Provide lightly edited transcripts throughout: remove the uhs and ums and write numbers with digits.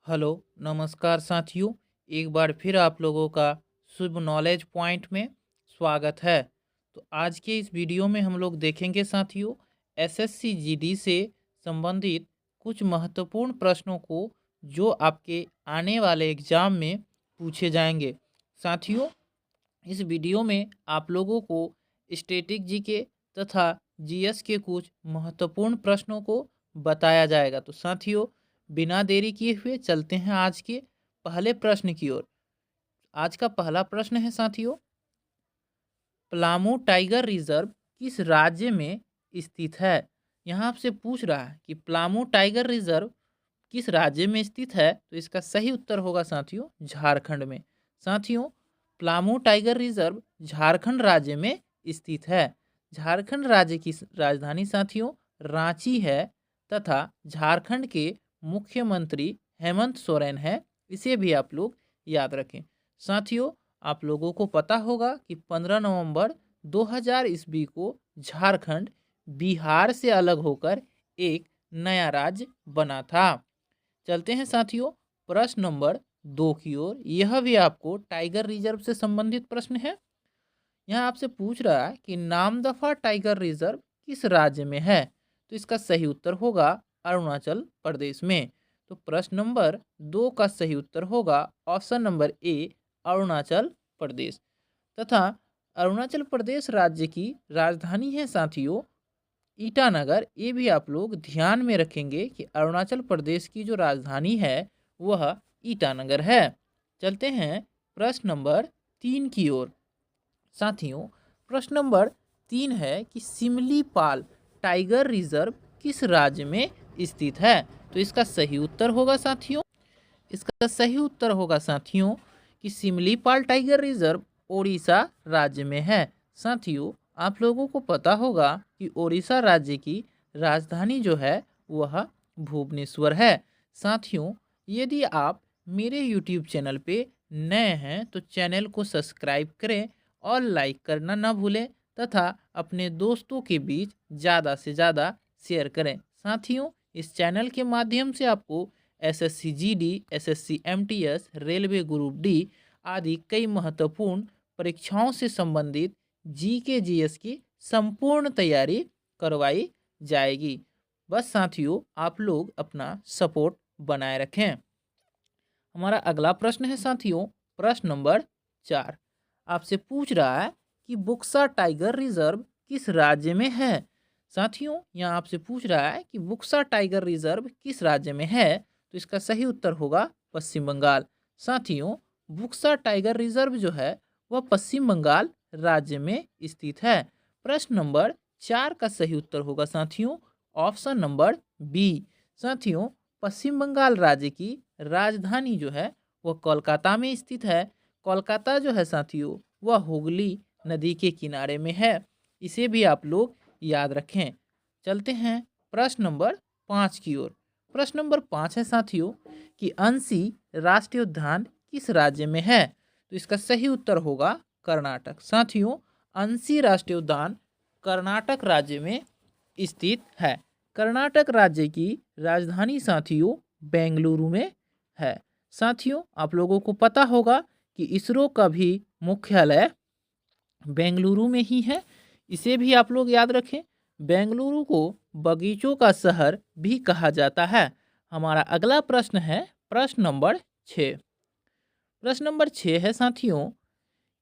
Hello, नमस्कार साथियों। एक बार फिर आप लोगों का शुभ नॉलेज पॉइंट में स्वागत है। तो आज के इस वीडियो में हम लोग देखेंगे साथियों, एसएससी जीडी से संबंधित कुछ महत्वपूर्ण प्रश्नों को जो आपके आने वाले एग्जाम में पूछे जाएंगे। साथियों, इस वीडियो में आप लोगों को स्टैटिक जीके तथा जीएस के कुछ महत्वपूर्ण प्रश्नों को बताया जाएगा। तो साथियों, बिना देरी किए हुए चलते हैं आज के पहले प्रश्न की ओर। आज का पहला प्रश्न है साथियों, पलामू टाइगर रिजर्व किस राज्य में स्थित है? यहाँ आपसे पूछ रहा है कि पलामू टाइगर रिजर्व किस राज्य में स्थित है। तो इसका सही उत्तर होगा साथियों झारखंड में। साथियों, पलामू टाइगर रिजर्व झारखंड राज्य में स्थित है। झारखंड राज्य की राजधानी साथियों रांची है तथा झारखंड के मुख्यमंत्री हेमंत सोरेन है। इसे भी आप लोग याद रखें। साथियों, आप लोगों को पता होगा कि 15 नवंबर 2000 ईस्वी को झारखंड बिहार से अलग होकर एक नया राज्य बना था। चलते हैं साथियों प्रश्न नंबर 2 की ओर। यह भी आपको टाइगर रिजर्व से संबंधित प्रश्न है। यहाँ आपसे पूछ रहा है कि नामदफा टाइगर रिजर्व किस राज्य में है? तो इसका सही उत्तर होगा अरुणाचल प्रदेश में। तो प्रश्न नंबर 2 का सही उत्तर होगा option number A, Arunachal Pradesh. तथा अरुणाचल प्रदेश राज्य की राजधानी है साथियों ईटानगर। ये भी आप लोग ध्यान में रखेंगे कि अरुणाचल प्रदेश की जो राजधानी है वह ईटानगर है। चलते हैं प्रश्न नंबर 3 की ओर। साथियों, प्रश्न नंबर 3 है कि सिमलीपाल टाइगर रिजर्व किस राज्य में स्थित है? तो इसका सही उत्तर होगा साथियों कि सिमलीपाल टाइगर रिजर्व ओडिशा राज्य में है। साथियों, आप लोगों को पता होगा कि ओडिशा राज्य की राजधानी जो है वह भुवनेश्वर है। साथियों, यदि आप मेरे YouTube चैनल पे नए हैं तो चैनल को सब्सक्राइब करें और लाइक करना ना भूलें तथा अपने दोस्तों के बीच ज़्यादा से ज़्यादा शेयर करें। साथियों, इस चैनल के माध्यम से आपको SSC GD, SSC MTS, railway group D आदि कई महत्वपूर्ण परीक्षाओं से संबंधित जीके जीएस की संपूर्ण तैयारी करवाई जाएगी। बस साथियों, आप लोग अपना सपोर्ट बनाए रखें। हमारा अगला प्रश्न है साथियों प्रश्न नंबर 4। आपसे पूछ रहा है कि बुक्सा टाइगर रिजर्व किस राज्य में है? साथियों, यहाँ आपसे पूछ रहा है कि बुक्सा टाइगर रिजर्व किस राज्य में है। तो इसका सही उत्तर होगा पश्चिम बंगाल। साथियों, बुक्सा टाइगर रिजर्व जो है वह पश्चिम बंगाल राज्य में स्थित है। प्रश्न नंबर 4 का सही उत्तर होगा साथियों ऑप्शन नंबर बी। साथियों, पश्चिम बंगाल राज्य की राजधानी जो है वह कोलकाता में स्थित है। कोलकाता जो है साथियों वह हुगली नदी के किनारे में है। इसे भी आप लोग याद रखें। चलते हैं प्रश्न नंबर 5 की ओर। प्रश्न नंबर 5 है साथियों कि अंशी राष्ट्रीय उद्यान किस राज्य में है? तो इसका सही उत्तर होगा कर्नाटक। साथियों, अंशी राष्ट्रीय उद्यान कर्नाटक राज्य में स्थित है। कर्नाटक राज्य की राजधानी साथियों बेंगलुरु में है। साथियों, आप लोगों को पता होगा कि इसरो का भी मुख्यालय बेंगलुरु में ही है। इसे भी आप लोग याद रखें। बेंगलुरु को बगीचों का शहर भी कहा जाता है। हमारा अगला प्रश्न है प्रश्न नंबर 6। प्रश्न नंबर 6 है साथियों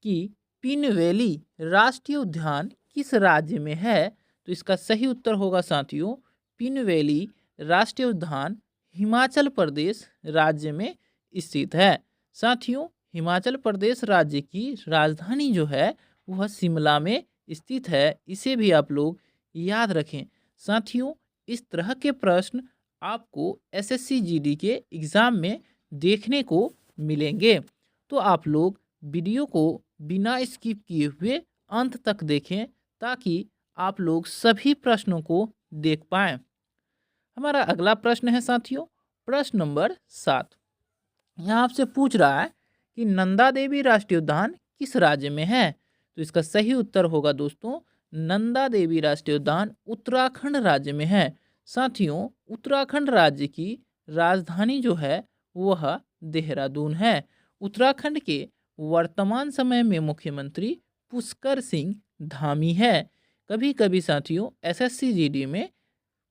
कि पिन वैली राष्ट्रीय उद्यान किस राज्य में है? तो इसका सही उत्तर होगा साथियों पिन वैली राष्ट्रीय उद्यान हिमाचल प्रदेश राज्य में स्थित है। साथियों, हिमाचल प्रदेश राज्य की राजधानी जो है वह शिमला में स्थित है। इसे भी आप लोग याद रखें। साथियों, इस तरह के प्रश्न आपको एसएससी जीडी के एग्ज़ाम में देखने को मिलेंगे। तो आप लोग वीडियो को बिना स्किप किए हुए अंत तक देखें ताकि आप लोग सभी प्रश्नों को देख पाएं। हमारा अगला प्रश्न है साथियों प्रश्न नंबर 7। यहाँ आपसे पूछ रहा है कि नंदा देवी राष्ट्रीय उद्यान किस राज्य में है? तो इसका सही उत्तर होगा दोस्तों नंदा देवी राष्ट्रीय उद्यान उत्तराखंड राज्य में है। साथियों, उत्तराखंड राज्य की राजधानी जो है वह देहरादून है। उत्तराखंड के वर्तमान समय में मुख्यमंत्री पुष्कर सिंह धामी है। कभी कभी साथियों एसएससी जीडी में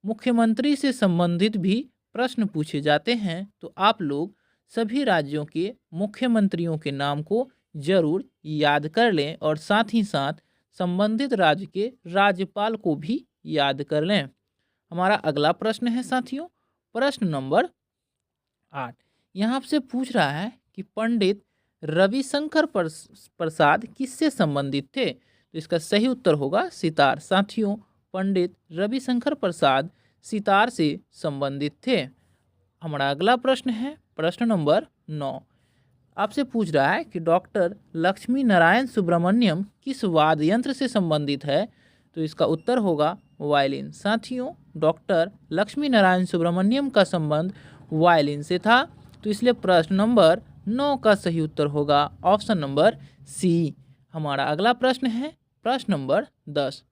मुख्यमंत्री से संबंधित भी प्रश्न पूछे जाते हैं, तो आप लोग सभी राज्यों के मुख्यमंत्रियों के नाम को जरूर याद कर लें और साथ ही साथ संबंधित राज्य के राज्यपाल को भी याद कर लें। हमारा अगला प्रश्न है साथियों प्रश्न नंबर 8। यहाँ आपसे पूछ रहा है कि पंडित रविशंकर प्रसाद किससे संबंधित थे? तो इसका सही उत्तर होगा सितार। साथियों पंडित रविशंकर प्रसाद सितार से संबंधित थे। हमारा अगला प्रश्न है प्रश्न नंबर 9। आपसे पूछ रहा है कि डॉक्टर लक्ष्मी नारायण सुब्रमण्यम किस वाद्य यंत्र से संबंधित है? तो इसका उत्तर होगा वायलिन। साथियों डॉक्टर लक्ष्मी नारायण सुब्रमण्यम का संबंध वायलिन से था, तो इसलिए प्रश्न नंबर 9 का सही उत्तर होगा ऑप्शन नंबर सी। हमारा अगला प्रश्न है प्रश्न नंबर 10।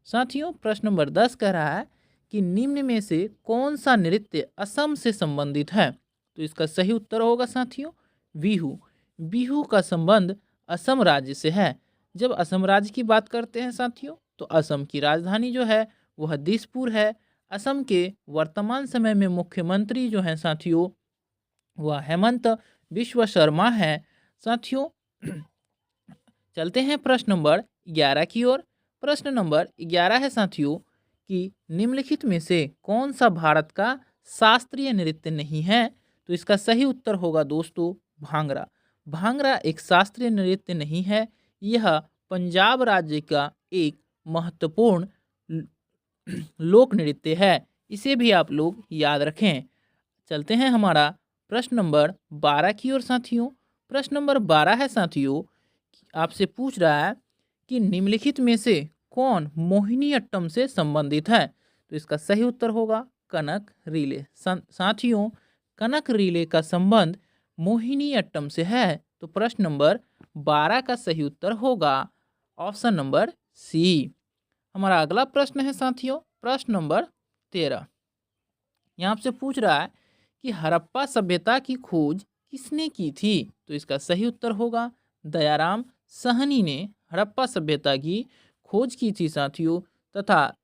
साथियों प्रश्न नंबर 10 कह रहा है कि निम्न में से कौन सा नृत्य असम से संबंधित है? तो इसका सही उत्तर होगा साथियों बिहू। बिहू का संबंध असम राज्य से है। जब असम राज्य की बात करते हैं साथियों तो असम की राजधानी जो है वह दिसपुर है। असम के वर्तमान समय में मुख्यमंत्री जो हैं साथियों वह हेमंत बिश्व शर्मा है। साथियों चलते हैं प्रश्न नंबर 11 की ओर। प्रश्न नंबर 11 है साथियों कि निम्नलिखित में से कौन सा भारत का शास्त्रीय नृत्य नहीं है? तो इसका सही उत्तर होगा दोस्तों भांगड़ा। भांगड़ा एक शास्त्रीय नृत्य नहीं है, यह पंजाब राज्य का एक महत्वपूर्ण लोक नृत्य है। इसे भी आप लोग याद रखें। चलते हैं हमारा प्रश्न नंबर 12 की ओर साथियों। प्रश्न नंबर 12 है साथियों आपसे पूछ रहा है कि निम्नलिखित में से कौन मोहिनी अट्टम से संबंधित है? तो इसका सही उत्तर होगा कनक रिले। साथियों कनक रिले का संबंध मोहिनी अट्टम से है, तो प्रश्न नंबर 12 का सही उत्तर होगा ऑप्शन नंबर सी। हमारा अगला प्रश्न है साथियों प्रश्न नंबर 13। यहाँ आपसे पूछ रहा है कि हड़प्पा सभ्यता की खोज किसने की थी? तो इसका सही उत्तर होगा दयाराम साहनी ने हड़प्पा सभ्यता की खोज की थी साथियों, तथा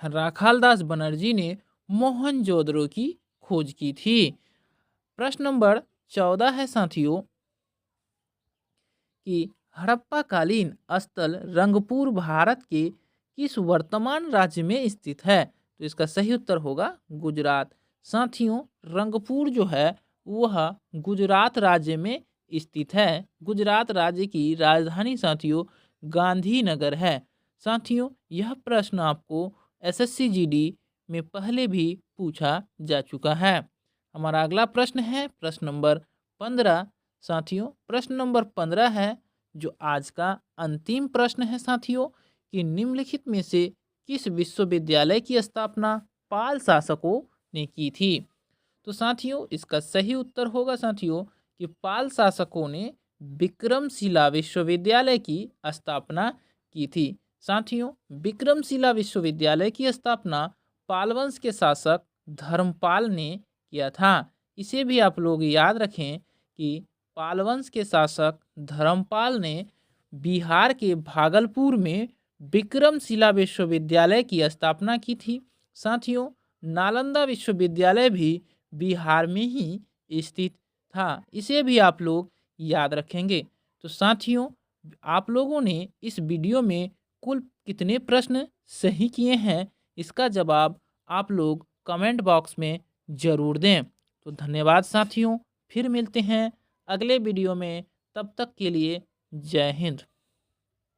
राखालदास बनर्जी ने मोहनजोदड़ो की खोज की थी। प्रश्न नंबर 14 है साथियों कि हड़प्पा कालीन स्थल रंगपुर भारत के किस वर्तमान राज्य में स्थित है? तो इसका सही उत्तर होगा गुजरात। साथियों रंगपुर जो है वह गुजरात राज्य में स्थित है। गुजरात राज्य की राजधानी साथियों गांधीनगर है। साथियों यह प्रश्न आपको एसएससी जीडी में पहले भी पूछा जा चुका है। हमारा अगला प्रश्न है प्रश्न नंबर 15। साथियों प्रश्न नंबर 15 है जो आज का अंतिम प्रश्न है साथियों कि निम्नलिखित में से किस विश्वविद्यालय की स्थापना पाल शासकों ने की थी? तो साथियों इसका सही उत्तर होगा साथियों कि पाल शासकों ने विक्रमशिला विश्वविद्यालय की स्थापना की थी। साथियों विक्रमशिला विश्वविद्यालय की स्थापना पालवंश के शासक धर्मपाल ने किया था। इसे भी आप लोग याद रखें कि पालवंश के शासक धर्मपाल ने बिहार के भागलपुर में विक्रमशिला विश्वविद्यालय की स्थापना की थी। साथियों नालंदा विश्वविद्यालय भी बिहार में ही स्थित था। इसे भी आप लोग याद रखेंगे। तो साथियों आप लोगों ने इस वीडियो में कुल कितने प्रश्न सही किए हैं इसका जवाब आप लोग कमेंट बॉक्स में ज़रूर दें। तो धन्यवाद साथियों, फिर मिलते हैं अगले वीडियो में। तब तक के लिए जय हिंद।